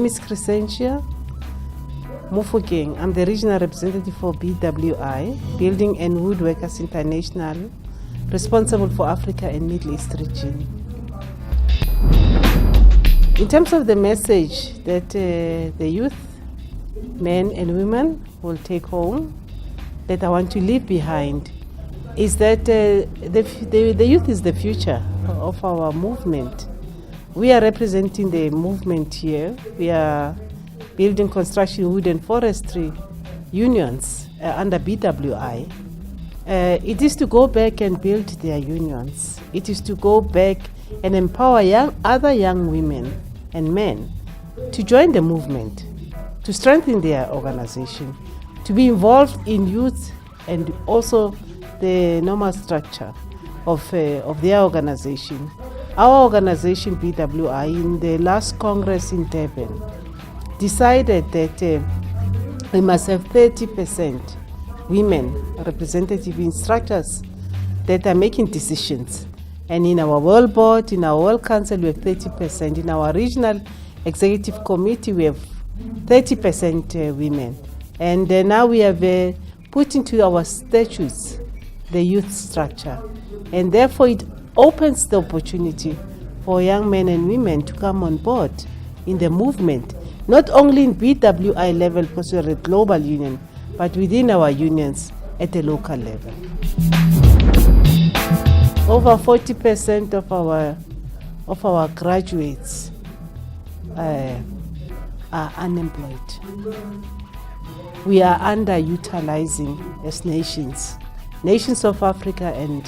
name is Crescentia Mufokeng. I'm the regional representative for BWI, Building and Woodworkers International, responsible for Africa and Middle East region. In terms of the message that the youth, men and women, will take home, that I want to leave behind, is that the youth is the future of our movement. We are representing the movement here. We are building construction, wood and forestry unions under BWI. It is to go back and build their unions. It is to go back and empower other young women and men to join the movement, to strengthen their organization, to be involved in youth and also the normal structure of their organization. Our organization, BWI, in the last Congress in Durban, decided that we must have 30% women representative in structures that are making decisions. And in our World Board, in our World Council, we have 30%. In our Regional Executive Committee, we have 30% women. And now we have put into our statutes the youth structure. And therefore, it opens the opportunity for young men and women to come on board in the movement, not only in BWI level, because we're a global union, but within our unions at a local level. Over 40% of our graduates are unemployed. We are underutilizing as nations of Africa and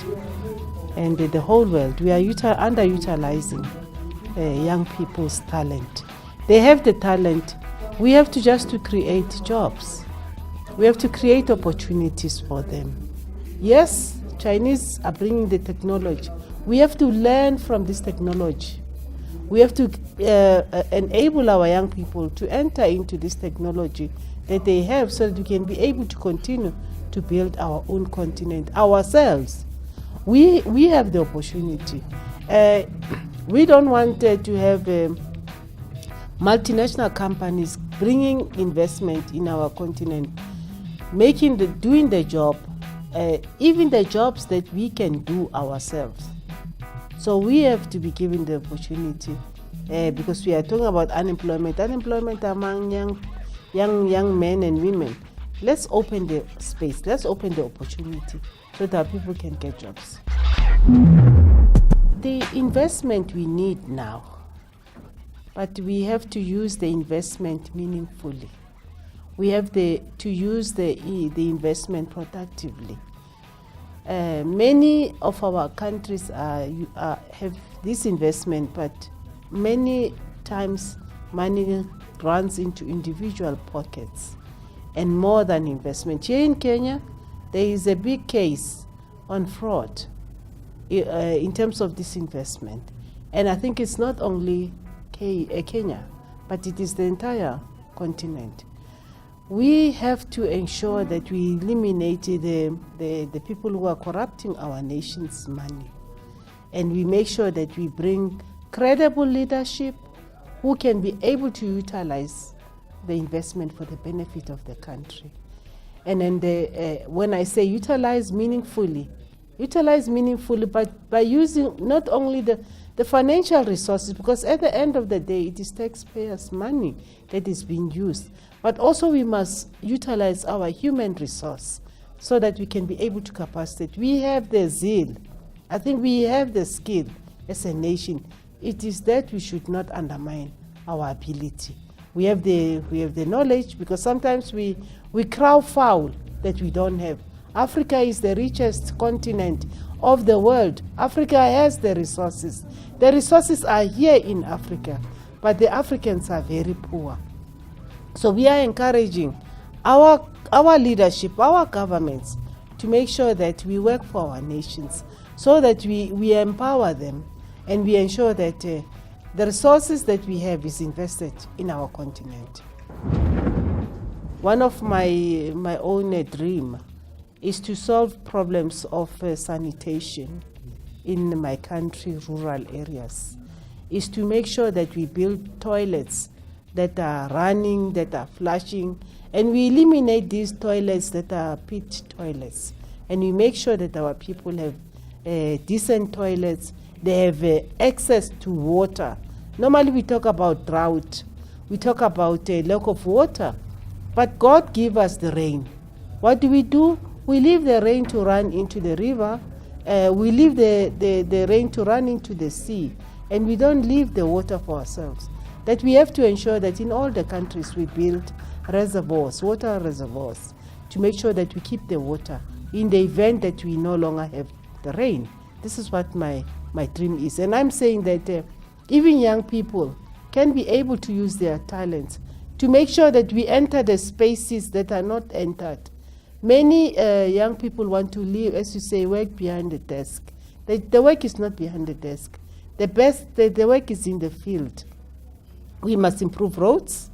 the whole world. We are underutilizing young people's talent. They have the talent. We have to just to create jobs. We have to create opportunities for them. Yes, Chinese are bringing the technology. We have to learn from this technology. We have to enable our young people to enter into this technology that they have so that we can be able to continue to build our own continent ourselves. We have the opportunity. We don't want to have multinational companies bringing investment in our continent, doing the job, even the jobs that we can do ourselves. So we have to be given the opportunity because we are talking about unemployment among young men and women. Let's open the space, let's open the opportunity so that people can get jobs. The investment we need now, but we have to use the investment meaningfully. We have to use the investment productively. Many of our countries have this investment, but many times money runs into individual pockets and more than investment. Here in Kenya, there is a big case on fraud in terms of this investment. And I think it's not only Kenya, but it is the entire continent. We have to ensure that we eliminate the people who are corrupting our nation's money. And we make sure that we bring credible leadership who can be able to utilize the investment for the benefit of the country. And then when I say utilize meaningfully, but by using not only the financial resources, because at the end of the day, it is taxpayers' money that is being used. But also we must utilize our human resource so that we can be able to capacitate. We have the zeal. I think we have the skill as a nation. It is that we should not undermine our ability. We have the knowledge, because sometimes we crow foul that we don't have. Africa is the richest continent of the world. Africa has the resources. The resources are here in Africa, but the Africans are very poor. So we are encouraging our leadership, our governments, to make sure that we work for our nations, so that we empower them and we ensure that the resources that we have is invested in our continent. One of my own dream is to solve problems of sanitation in my country, rural areas, is to make sure that we build toilets that are running, that are flushing, and we eliminate these toilets that are pit toilets, and we make sure that our people have decent toilets, they have access to water. Normally we talk about drought, we talk about lack of water, but God give us the rain. What do? We leave the rain to run into the river, we leave the rain to run into the sea, and we don't leave the water for ourselves. That we have to ensure that in all the countries we build reservoirs, water reservoirs, to make sure that we keep the water in the event that we no longer have the rain. This is what my dream is. And I'm saying that even young people can be able to use their talents to make sure that we enter the spaces that are not entered. Many young people want to live, as you say, work behind the desk. The work is not behind the desk. The work is in the field. We must improve roads,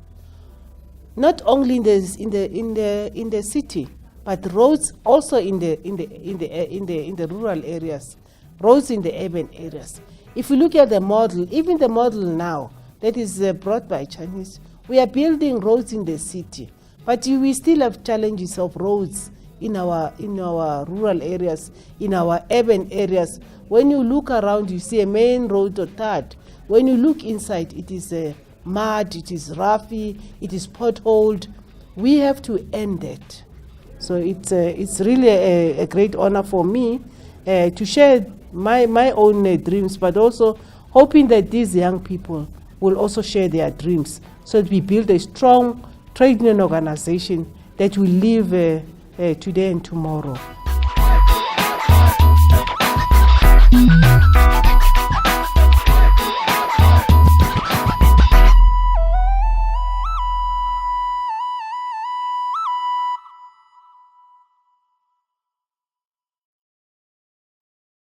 not only in the city, but roads also in the rural areas, roads in the urban areas. If we look at the model, even the model now that is brought by Chinese, we are building roads in the city, but we still have challenges of roads in our rural areas, in our urban areas. When you look around, you see a main road or third. When you look inside, it is mud, it is roughy, it is potholed. We have to end it. So it's really a great honor for me to share my own dreams, but also hoping that these young people will also share their dreams, so that we build a strong trade union organization that will live today and tomorrow.